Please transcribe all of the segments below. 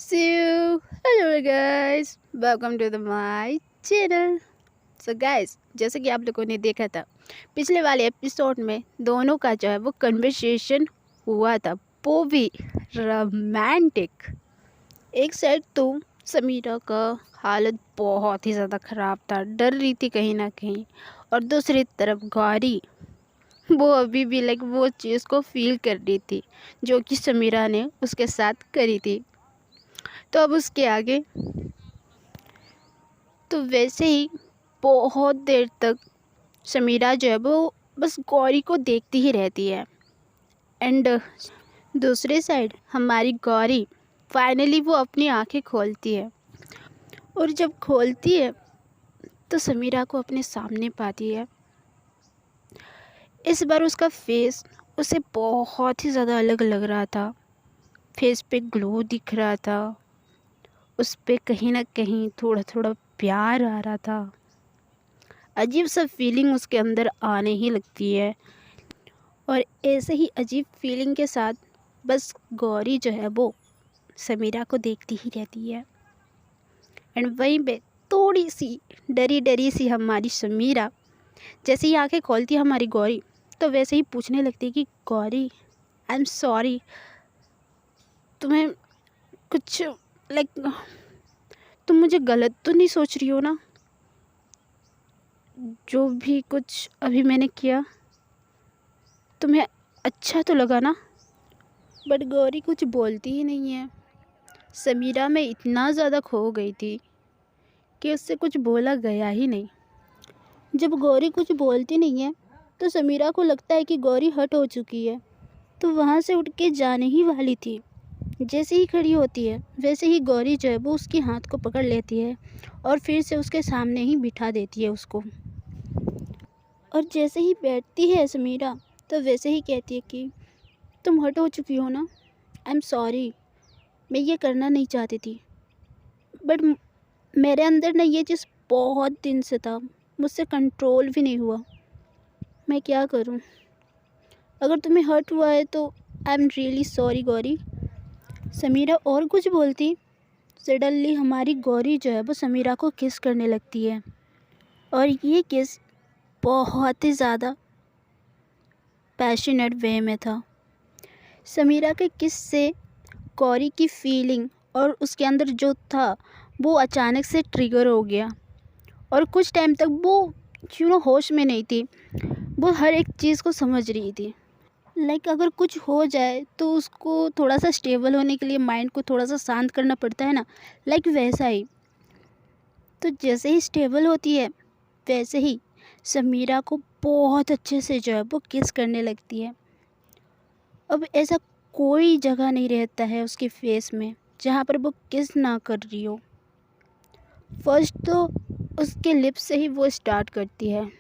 So, hello guys, welcome to my channel. So guys, जैसे कि आप लोगों ने देखा था पिछले वाले एपिसोड में दोनों का जो है वो कन्वर्सेशन हुआ था, वो भी रोमांटिक। एक साइड तो समीरा का हालत बहुत ही ज़्यादा ख़राब था, डर रही थी कहीं ना कहीं, और दूसरी तरफ गौरी वो अभी भी वो चीज़ को फील कर रही थी जो कि समीरा ने उसके साथ करी थी। तो अब उसके आगे तो वैसे ही बहुत देर तक समीरा जो है वो बस गौरी को देखती ही रहती है। एंड दूसरी साइड हमारी गौरी फाइनली वो अपनी आंखें खोलती है, और जब खोलती है तो समीरा को अपने सामने पाती है। इस बार उसका फेस उसे बहुत ही ज़्यादा अलग लग रहा था। फेस पे ग्लो दिख रहा था, उस पे कहीं ना कहीं थोड़ा थोड़ा प्यार आ रहा था। अजीब सा फीलिंग उसके अंदर आने ही लगती है, और ऐसे ही अजीब फीलिंग के साथ बस गौरी जो है वो समीरा को देखती ही रहती है। एंड वहीं पे थोड़ी सी डरी डरी सी हमारी समीरा जैसे ही आंखें खोलती है हमारी गौरी, तो वैसे ही पूछने लगती है कि गौरी, आई एम सॉरी, तुम्हें कुछ तुम मुझे गलत तो नहीं सोच रही हो ना? जो भी कुछ अभी मैंने किया तुम्हें अच्छा तो लगा ना? बट गौरी कुछ बोलती ही नहीं है। समीरा में इतना ज़्यादा खो गई थी कि उससे कुछ बोला गया ही नहीं। जब गौरी कुछ बोलती नहीं है तो समीरा को लगता है कि गौरी हर्ट हो चुकी है, तो वहाँ से उठ के जाने ही वाली थी। जैसे ही खड़ी होती है वैसे ही गौरी जो है वो उसके हाथ को पकड़ लेती है और फिर से उसके सामने ही बिठा देती है उसको। और जैसे ही बैठती है समीरा तो वैसे ही कहती है कि तुम हर्ट हो चुकी हो ना, आई एम सॉरी, मैं ये करना नहीं चाहती थी, बट मेरे अंदर ना ये चीज़ बहुत दिन से था, मुझसे कंट्रोल भी नहीं हुआ। मैं क्या करूं? अगर तुम्हें हर्ट हुआ है तो I am really sorry Gauri. Sameera और कुछ बोलती, सडनली हमारी गौरी जो है वो समीरा को किस करने लगती है, और ये किस बहुत ही ज़्यादा पैशनेट वे में था। समीरा के किस से गौरी की फीलिंग और उसके अंदर जो था वो अचानक से ट्रिगर हो गया, और कुछ टाइम तक वो होश में नहीं थी। वो हर एक चीज़ को समझ रही थी। अगर कुछ हो जाए तो उसको थोड़ा सा स्टेबल होने के लिए माइंड को थोड़ा सा शांत करना पड़ता है ना, वैसा ही। तो जैसे ही स्टेबल होती है वैसे ही समीरा को बहुत अच्छे से जो है वो किस करने लगती है। अब ऐसा कोई जगह नहीं रहता है उसके फेस में जहाँ पर वो किस ना कर रही हो। फर्स्ट तो उसके लिप्स से ही वो स्टार्ट करती है,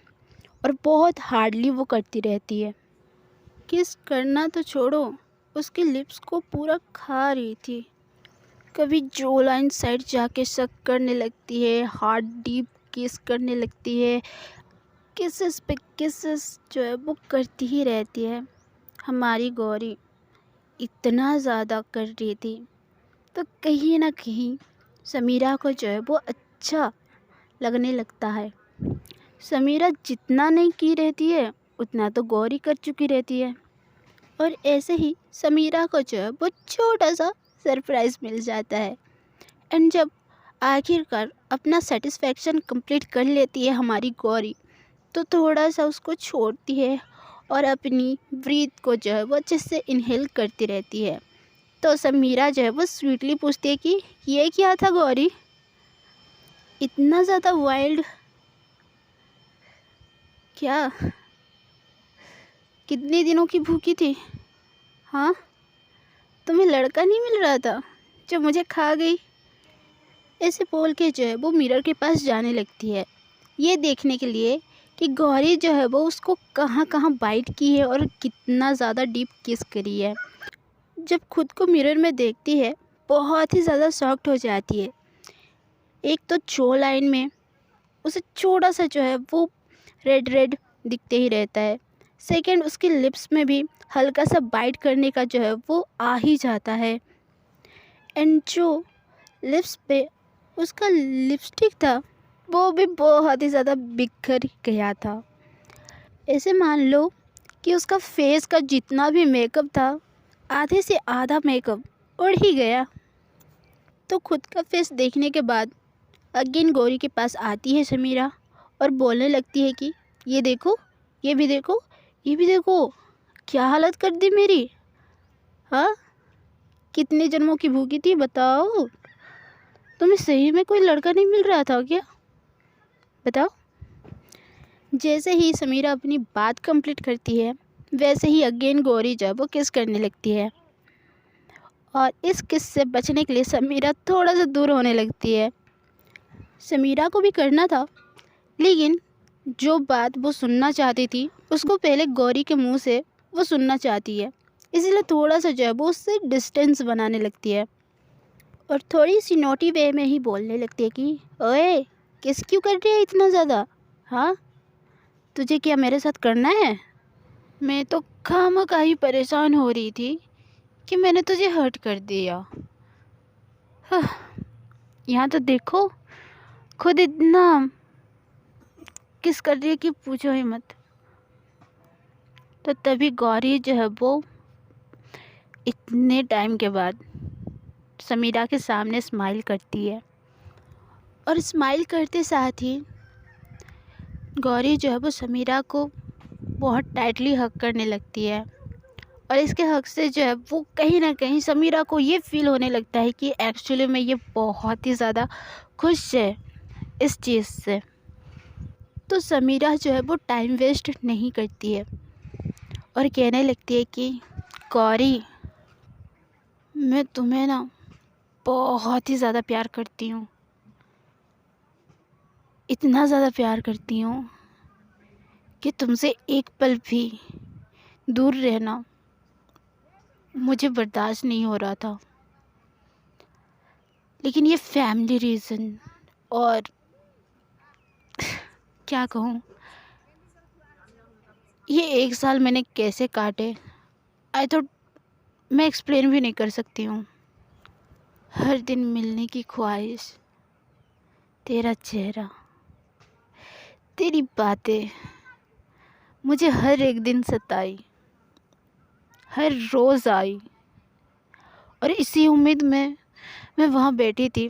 और बहुत हार्डली वो करती रहती है। किस करना तो छोड़ो, उसके लिप्स को पूरा खा रही थी। कभी जो लाइन साइड जाके शक करने लगती है, हार्ड डीप किस करने लगती है, किसेस पे किसेस जो है वो करती ही रहती है। हमारी गौरी इतना ज़्यादा कर रही थी, तो कहीं ना कहीं समीरा को जो है वो अच्छा लगने लगता है। समीरा जितना नहीं की रहती है उतना तो गौरी कर चुकी रहती है, और ऐसे ही समीरा को जो है वो छोटा सा सरप्राइज़ मिल जाता है। एंड जब आखिरकार अपना सेटिस्फैक्शन कंप्लीट कर लेती है हमारी गौरी, तो थोड़ा सा उसको छोड़ती है और अपनी ब्रीथ को जो है वो अच्छे से इनहेल करती रहती है। तो समीरा जो है वो स्वीटली पूछती है कि ये क्या था गौरी, इतना ज़्यादा वाइल्ड क्या? कितने दिनों की भूखी थी? हाँ, तुम्हें लड़का नहीं मिल रहा था जो मुझे खा गई? ऐसे बोल के जो है वो मिरर के पास जाने लगती है, ये देखने के लिए कि गौरी जो है वो उसको कहाँ कहाँ बाइट की है और कितना ज़्यादा डीप किस करी है। जब खुद को मिरर में देखती है बहुत ही ज़्यादा शॉक्ड हो जाती है। एक तो जो लाइन में उसे छोटा सा जो है वो रेड रेड दिखते ही रहता है। सेकंड, उसके लिप्स में भी हल्का सा बाइट करने का जो है वो आ ही जाता है। एंड जो लिप्स पे उसका लिपस्टिक था, वो भी बहुत ही ज़्यादा बिखर गया था। ऐसे मान लो कि उसका फेस का जितना भी मेकअप था, आधे से आधा मेकअप उड़ ही गया। तो खुद का फेस देखने के बाद अगेन गौरी के पास आती है समीरा और बोलने लगती है कि ये देखो, ये भी देखो, ये भी देखो, क्या हालत कर दी मेरी। हाँ, कितने जन्मों की भूखी थी बताओ। तुम्हें सही में कोई लड़का नहीं मिल रहा था क्या, बताओ। जैसे ही समीरा अपनी बात कंप्लीट करती है, वैसे ही अगेन गौरी जब वो किस करने लगती है और इस किस से बचने के लिए समीरा थोड़ा सा दूर होने लगती है। समीरा को भी करना था, लेकिन जो बात वो सुनना चाहती थी उसको पहले गौरी के मुंह से वो सुनना चाहती है, इसलिए थोड़ा सा जो है वो उससे डिस्टेंस बनाने लगती है और थोड़ी सी नोटी वे में ही बोलने लगती है कि ओए, किस क्यों कर रही है इतना ज़्यादा। हाँ, तुझे क्या मेरे साथ करना है। मैं तो खामखा ही परेशान हो रही थी कि मैंने तुझे हर्ट कर दिया। हाँ, यहाँ तो देखो, खुद इतना किस कर रही है कि पूछो ही मत। तो तभी गौरी जो है वो इतने टाइम के बाद समीरा के सामने स्माइल करती है और स्माइल करते साथ ही गौरी जो है वो समीरा को बहुत टाइटली हग करने लगती है और इसके हक से जो है वो कहीं ना कहीं समीरा को ये फील होने लगता है कि एक्चुअली में ये बहुत ही ज़्यादा खुश है इस चीज़ से। तो समीरा जो है वो टाइम वेस्ट नहीं करती है और कहने लगती है कि गौरी, मैं तुम्हें ना बहुत ही ज़्यादा प्यार करती हूँ, इतना ज़्यादा प्यार करती हूँ कि तुमसे एक पल भी दूर रहना मुझे बर्दाश्त नहीं हो रहा था। लेकिन ये फैमिली रीज़न और क्या कहूँ, ये 1 साल मैंने कैसे काटे, आई थॉट मैं एक्सप्लेन भी नहीं कर सकती हूँ। हर दिन मिलने की ख्वाहिश, तेरा चेहरा, तेरी बातें मुझे हर एक दिन सताई, हर रोज़ आई और इसी उम्मीद में मैं वहाँ बैठी थी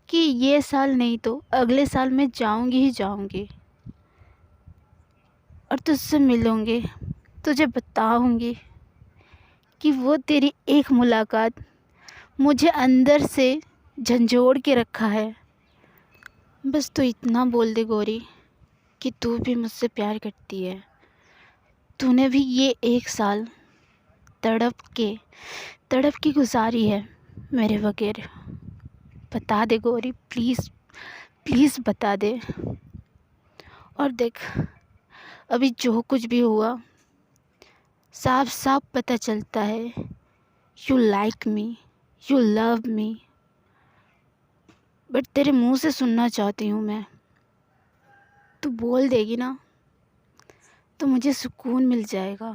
कि ये साल नहीं तो अगले साल मैं जाऊँगी ही जाऊँगी और तुझसे मिलूँगी, तुझे बताऊँगी कि वो तेरी एक मुलाकात मुझे अंदर से झंझोड़ के रखा है। बस तू इतना बोल दे गौरी कि तू भी मुझसे प्यार करती है। तूने भी ये 1 साल तड़प के गुजारी है मेरे बगैर। बता दे गौरी, प्लीज़ प्लीज़ बता दे। और देख, अभी जो कुछ भी हुआ साफ साफ पता चलता है, you like me, you love me, but तेरे मुंह से सुनना चाहती हूँ मैं। तू बोल देगी ना तो मुझे सुकून मिल जाएगा।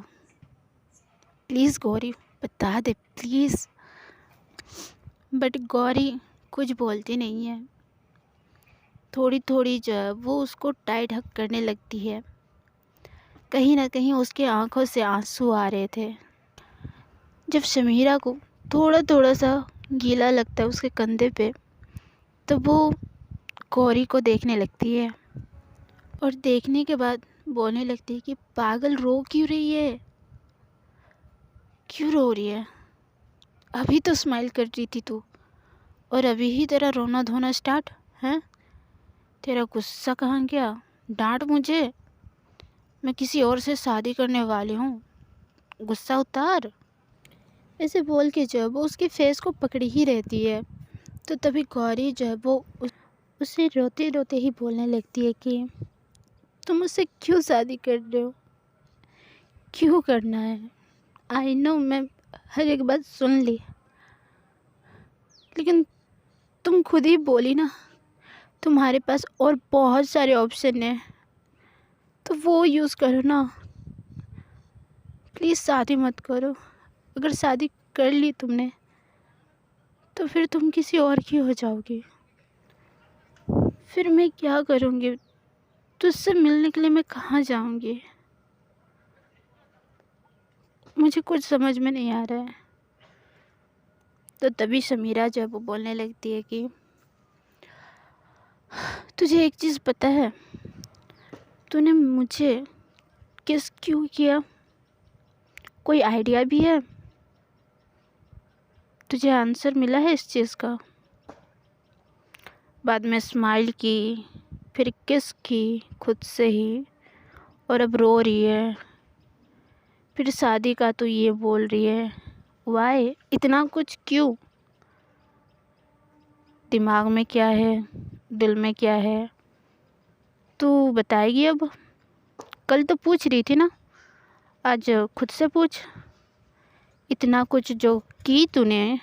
प्लीज़ गौरी, बता दे प्लीज़। बट गौरी कुछ बोलती नहीं है। थोड़ी थोड़ी जो है वो उसको टाइट हक करने लगती है। कहीं ना कहीं उसके आंखों से आंसू आ रहे थे। जब समीरा को थोड़ा थोड़ा सा गीला लगता है उसके कंधे पे, तो वो गौरी को देखने लगती है और देखने के बाद बोलने लगती है कि पागल, रो क्यों रही है, क्यों रो रही है। अभी तो स्माइल कर रही थी तू और अभी ही तेरा रोना धोना स्टार्ट है। तेरा गुस्सा कहाँ गया, डांट मुझे, मैं किसी और से शादी करने वाली हूँ, गुस्सा उतार। ऐसे बोल के जो है वो उसके फेस को पकड़ी ही रहती है। तो तभी गौरी जो है वो उसे रोते रोते ही बोलने लगती है कि तुम मुझसे क्यों शादी कर रहे हो, क्यों करना है। आई नो, मैं हर एक बात सुन ली, लेकिन तुम खुद ही बोली ना, तुम्हारे पास और बहुत सारे ऑप्शन हैं, तो वो यूज़ करो ना। प्लीज़ शादी मत करो। अगर शादी कर ली तुमने तो फिर तुम किसी और की हो जाओगी। फिर मैं क्या करूँगी? तुझसे मिलने के लिए मैं कहाँ जाऊँगी? मुझे कुछ समझ में नहीं आ रहा है। तो तभी समीरा जो है वो बोलने लगती है कि तुझे एक चीज़ पता है, तूने मुझे किस क्यों किया? कोई आइडिया भी है? तुझे आंसर मिला है इस चीज़ का? बाद में स्माइल की, फिर किस की खुद से ही, और अब रो रही है। फिर शादी का तो ये बोल रही है। वाई? इतना कुछ क्यों? दिमाग में क्या है, दिल में क्या है, तू बताएगी अब? कल तो पूछ रही थी ना, आज खुद से पूछ। इतना कुछ जो की तूने,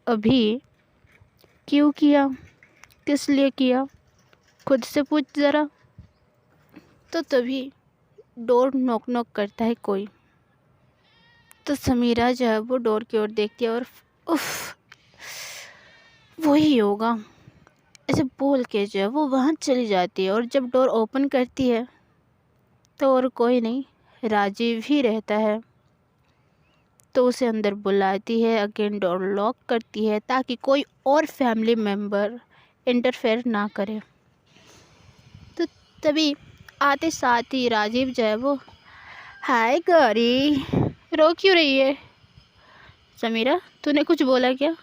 अभी क्यों किया, किस लिए किया, खुद से पूछ ज़रा। तो तभी डोर नॉक नॉक करता है कोई। तो समीरा जो है वो डोर की ओर देखती है और उफ, वही होगा ऐसे बोल के जो है वो वहाँ चली जाती है। और जब डोर ओपन करती है तो और कोई नहीं, राजीव ही रहता है। तो उसे अंदर बुलाती है, अगेन डोर लॉक करती है ताकि कोई और फैमिली मेम्बर इंटरफेयर ना करे। तो तभी आते साथ ही राजीव जो है वो, हाय गौरी, रो क्यों रही है? समीरा, तूने कुछ बोला क्या?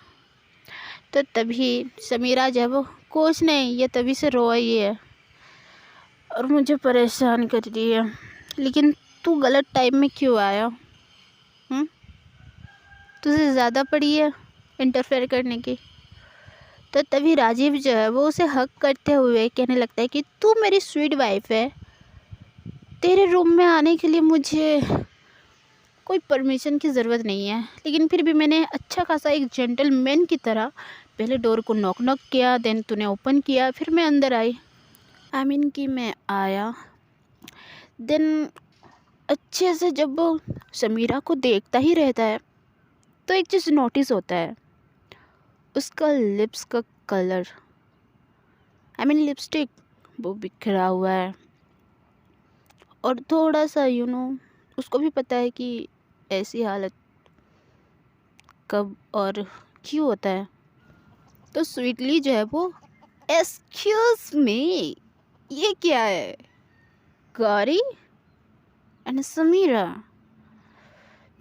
तो तभी समीरा जो है वो, कुछ नहीं, ये तभी से रो रही है और मुझे परेशान कर रही है। लेकिन तू गलत टाइम में क्यों आया? तुझे ज़्यादा पड़ी है इंटरफेयर करने की? तो तभी राजीव जो है वो उसे हक करते हुए कहने लगता है कि तू मेरी स्वीट वाइफ है, तेरे रूम में आने के लिए मुझे कोई परमिशन की ज़रूरत नहीं है। लेकिन फिर भी मैंने अच्छा खासा एक जेंटलमैन की तरह पहले डोर को नॉक नॉक किया, देन तूने ओपन किया, फिर मैं अंदर आई। आई मीन कि मैं आया, देन अच्छे से जब वो समीरा को देखता ही रहता है तो एक चीज़ नोटिस होता है, उसका लिप्स का कलर, आई मीन लिपस्टिक, वो बिखरा हुआ है। और थोड़ा सा उसको भी पता है कि ऐसी हालत कब और क्यों होता है। तो स्वीटली जो है वो, एक्सक्यूज मी, ये क्या है? गौरी एंड समीरा,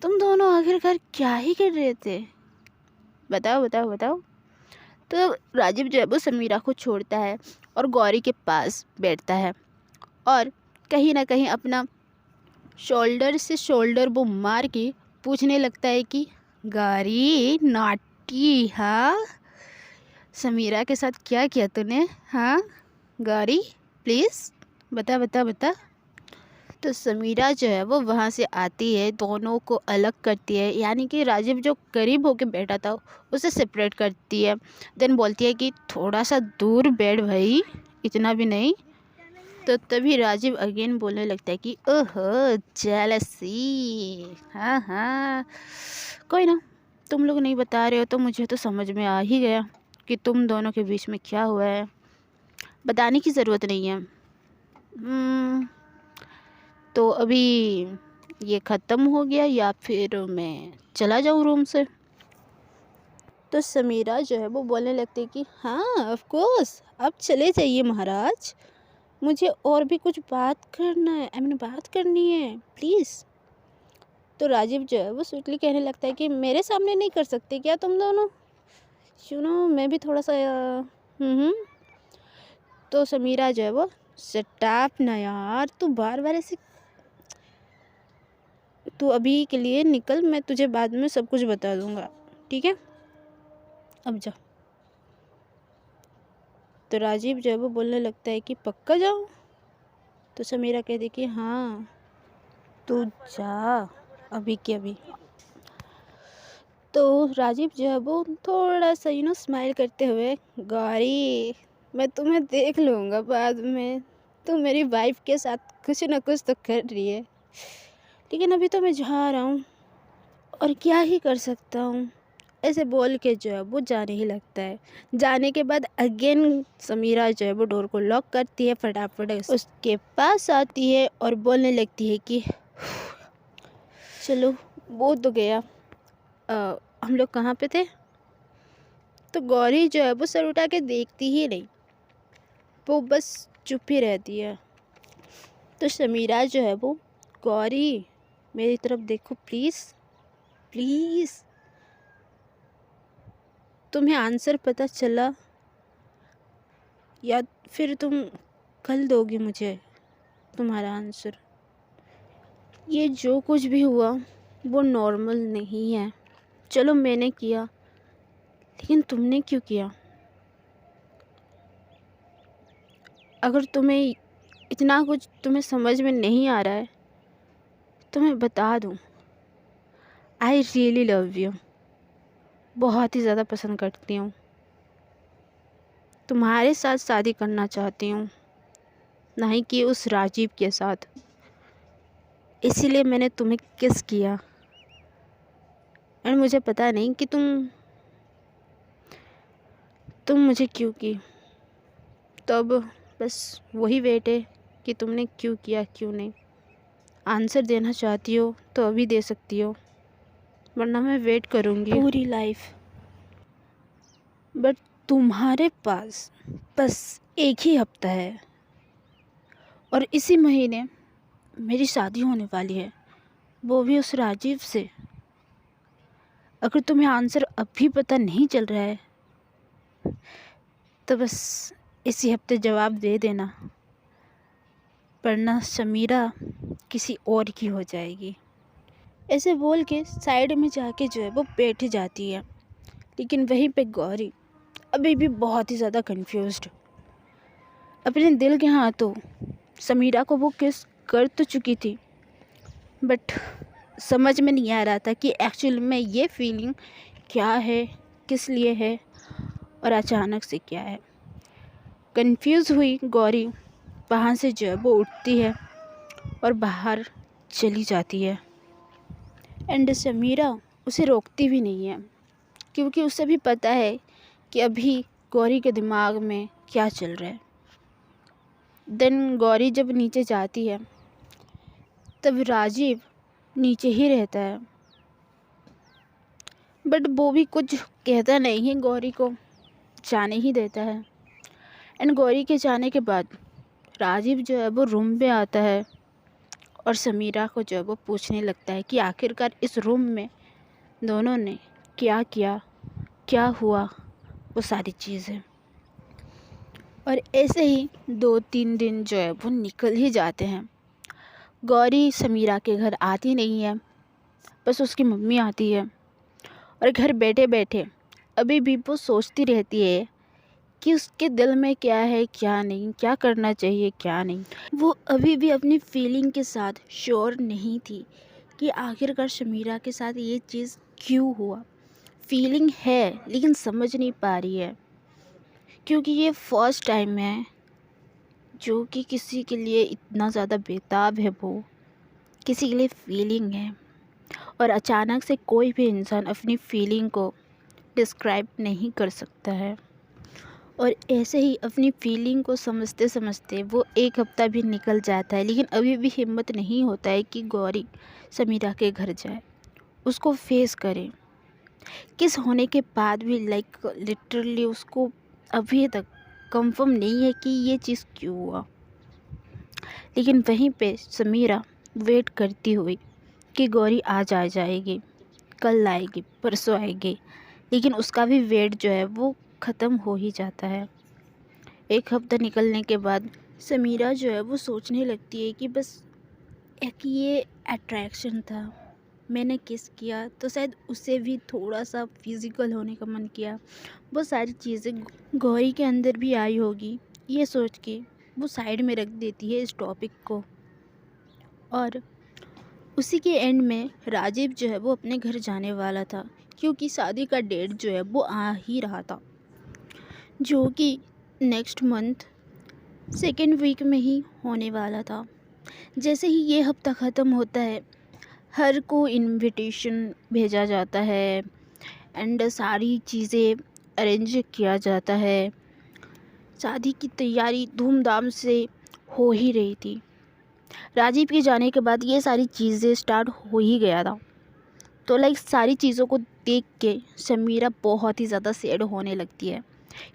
तुम दोनों आखिरकार क्या ही कर रहे थे? बताओ बताओ बताओ। तो राजीव जो है वो समीरा को छोड़ता है और गौरी के पास बैठता है और कहीं ना कहीं अपना शोल्डर से शोल्डर वो मार के पूछने लगता है कि गौरी, नॉटी, हाँ, समीरा के साथ क्या किया तूने? हाँ गौरी, प्लीज़ बता बता बता। तो समीरा जो है वो वहाँ से आती है, दोनों को अलग करती है, यानी कि राजीव जो करीब होके बैठा था उसे सेपरेट करती है। देन बोलती है कि थोड़ा सा दूर बैठ भाई, इतना भी नहीं। तो तभी राजीव अगेन बोलने लगता है कि ओहो, जेलसी, हाँ हाँ, कोई ना, तुम लोग नहीं बता रहे हो तो मुझे तो समझ में आ ही गया कि तुम दोनों के बीच में क्या हुआ है। बताने की ज़रूरत नहीं है। तो अभी ये ख़त्म हो गया या फिर मैं चला जाऊँ रूम से? तो समीरा जो है वो बोलने लगती है कि हाँ ऑफ कोर्स, आप चले जाइए महाराज, मुझे और भी कुछ बात करना है, आई मीन बात करनी है, प्लीज़। तो राजीव जो है वो स्वीटली कहने लगता है कि मेरे सामने नहीं कर सकते क्या तुम दोनों? मैं भी थोड़ा सा तो समीरा जो है वो, स्टॉप ना यार, तू बार बार ऐसे, तू अभी के लिए निकल, मैं तुझे बाद में सब कुछ बता दूंगा, ठीक है? अब जा। तो राजीव जो है वो बोलने लगता है कि पक्का जाऊँ? तो समीरा कहती कि हाँ तू जा, अभी के अभी। तो राजीव जो है वो थोड़ा सा स्माइल करते हुए, गौरी, मैं तुम्हें देख लूँगा बाद में, तू मेरी वाइफ के साथ कुछ ना कुछ तो कर रही है, लेकिन अभी तो मैं जा रहा हूँ और क्या ही कर सकता हूँ। ऐसे बोल के जो है वो जाने ही लगता है। जाने के बाद अगेन समीरा जो है वो डोर को लॉक करती है, फटाफट उसके पास आती है और बोलने लगती है कि चलो वो तो गया, हम लोग कहाँ पे थे। तो गौरी जो है वो सर उठा के देखती ही नहीं, वो बस चुप ही रहती है। तो समीरा जो है वो, गौरी मेरी तरफ देखो प्लीज़ प्लीज़, तुम्हें आंसर पता चला या फिर तुम कल दोगे मुझे तुम्हारा आंसर। ये जो कुछ भी हुआ वो नॉर्मल नहीं है। चलो मैंने किया, लेकिन तुमने क्यों किया? अगर तुम्हें इतना कुछ तुम्हें समझ में नहीं आ रहा है तो मैं बता दूँ, आई रियली लव यू, बहुत ही ज़्यादा पसंद करती हूँ, तुम्हारे साथ शादी करना चाहती हूँ, ना ही कि उस राजीव के साथ। इसीलिए मैंने तुम्हें किस किया। एंड मुझे पता नहीं कि तुम मुझे क्यों की। तो अब बस वही वेट है कि तुमने क्यों किया क्यों नहीं। आंसर देना चाहती हो तो अभी दे सकती हो, वरना मैं वेट करूँगी पूरी लाइफ। बट तुम्हारे पास बस एक ही हफ्ता है और इसी महीने मेरी शादी होने वाली है, वो भी उस राजीव से। अगर तुम्हें आंसर अभी पता नहीं चल रहा है तो बस इसी हफ्ते जवाब दे देना, वरना समीरा किसी और की हो जाएगी। ऐसे बोल के साइड में जाके जो है वो बैठ जाती है। लेकिन वहीं पे गौरी अभी भी बहुत ही ज़्यादा कंफ्यूज्ड, अपने दिल के हाथों समीरा को वो किस कर तो चुकी थी, बट समझ में नहीं आ रहा था कि एक्चुअल में ये फीलिंग क्या है, किस लिए है और अचानक से क्या है। कंफ्यूज हुई गौरी वहाँ से जो है वो उठती है और बाहर चली जाती है। एंड समीरा उसे रोकती भी नहीं है, क्योंकि उसे भी पता है कि अभी गौरी के दिमाग में क्या चल रहा है। देन गौरी जब नीचे जाती है तब राजीव नीचे ही रहता है, बट वो भी कुछ कहता नहीं है, गौरी को जाने ही देता है। एंड गौरी के जाने के बाद राजीव जो है वो रूम में आता है और समीरा को जो है वो पूछने लगता है कि आखिरकार इस रूम में दोनों ने क्या किया, क्या हुआ, वो सारी चीज़ें। और ऐसे ही 2-3 दिन जो है वो निकल ही जाते हैं। गौरी समीरा के घर आती नहीं है, बस उसकी मम्मी आती है और घर बैठे बैठे अभी भी वो सोचती रहती है कि उसके दिल में क्या है क्या नहीं, क्या करना चाहिए क्या नहीं। वो अभी भी अपनी फीलिंग के साथ श्योर नहीं थी कि आखिरकार समीरा के साथ ये चीज़ क्यों हुआ। फीलिंग है लेकिन समझ नहीं पा रही है, क्योंकि ये फर्स्ट टाइम है जो कि किसी के लिए इतना ज़्यादा बेताब है, वो किसी के लिए फीलिंग है। और अचानक से कोई भी इंसान अपनी फीलिंग को डिस्क्राइब नहीं कर सकता है। और ऐसे ही अपनी फीलिंग को समझते समझते वो 1 हफ्ता भी निकल जाता है, लेकिन अभी भी हिम्मत नहीं होता है कि गौरी समीरा के घर जाए, उसको फेस करे। किस होने के बाद भी लाइक लिटरली उसको अभी तक कंफर्म नहीं है कि ये चीज़ क्यों हुआ। लेकिन वहीं पे समीरा वेट करती हुई कि गौरी आज आ जाएगी, कल आएगी, परसों आएगी, लेकिन उसका भी वेट जो है वो ख़त्म हो ही जाता है। 1 हफ्ता निकलने के बाद समीरा जो है वो सोचने लगती है कि बस एक ये अट्रैक्शन था, मैंने किस किया तो शायद उसे भी थोड़ा सा फिज़िकल होने का मन किया। वो सारी चीज़ें गौरी के अंदर भी आई होगी, ये सोच के वो साइड में रख देती है इस टॉपिक को। और उसी के एंड में राजीव जो है वो अपने घर जाने वाला था, क्योंकि शादी का डेट जो है वो आ ही रहा था, जो कि नेक्स्ट मंथ 2nd वीक में ही होने वाला था। जैसे ही ये हफ्ता ख़त्म होता है, हर को इनविटेशन भेजा जाता है एंड सारी चीज़ें अरेंज किया जाता है। शादी की तैयारी धूमधाम से हो ही रही थी। राजीव के जाने के बाद ये सारी चीज़ें स्टार्ट हो ही गया था। तो लाइक सारी चीज़ों को देख के समीरा बहुत ही ज़्यादा सैड होने लगती है,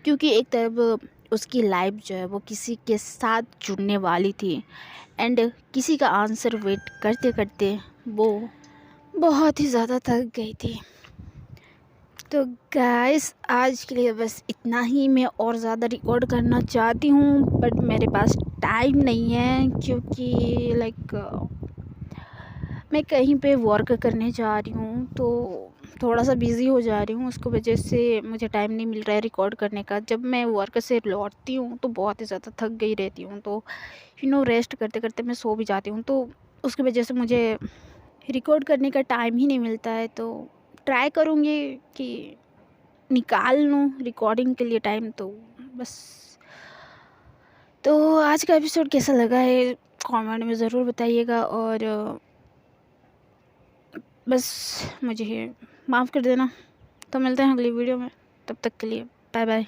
क्योंकि एक तरफ उसकी लाइफ जो है वो किसी के साथ जुड़ने वाली थी एंड किसी का आंसर वेट करते करते वो बहुत ही ज़्यादा थक गई थी। तो गाइस आज के लिए बस इतना ही। मैं और ज़्यादा रिकॉर्ड करना चाहती हूँ बट मेरे पास टाइम नहीं है, क्योंकि लाइक मैं कहीं पे वर्क करने जा रही हूँ तो थोड़ा सा बिज़ी हो जा रही हूँ, उसकी वजह से मुझे टाइम नहीं मिल रहा है रिकॉर्ड करने का। जब मैं वर्क से लौटती हूँ तो बहुत ही ज़्यादा थक गई रहती हूँ, तो रेस्ट करते करते मैं सो भी जाती हूँ, तो उसकी वजह से मुझे रिकॉर्ड करने का टाइम ही नहीं मिलता है। तो ट्राई करूँगी कि निकाल लूँ रिकॉर्डिंग के लिए टाइम। तो बस, तो आज का एपिसोड कैसा लगा है कमेंट में ज़रूर बताइएगा, और बस मुझे माफ़ कर देना। तो मिलते हैं अगली वीडियो में, तब तक के लिए बाय बाय।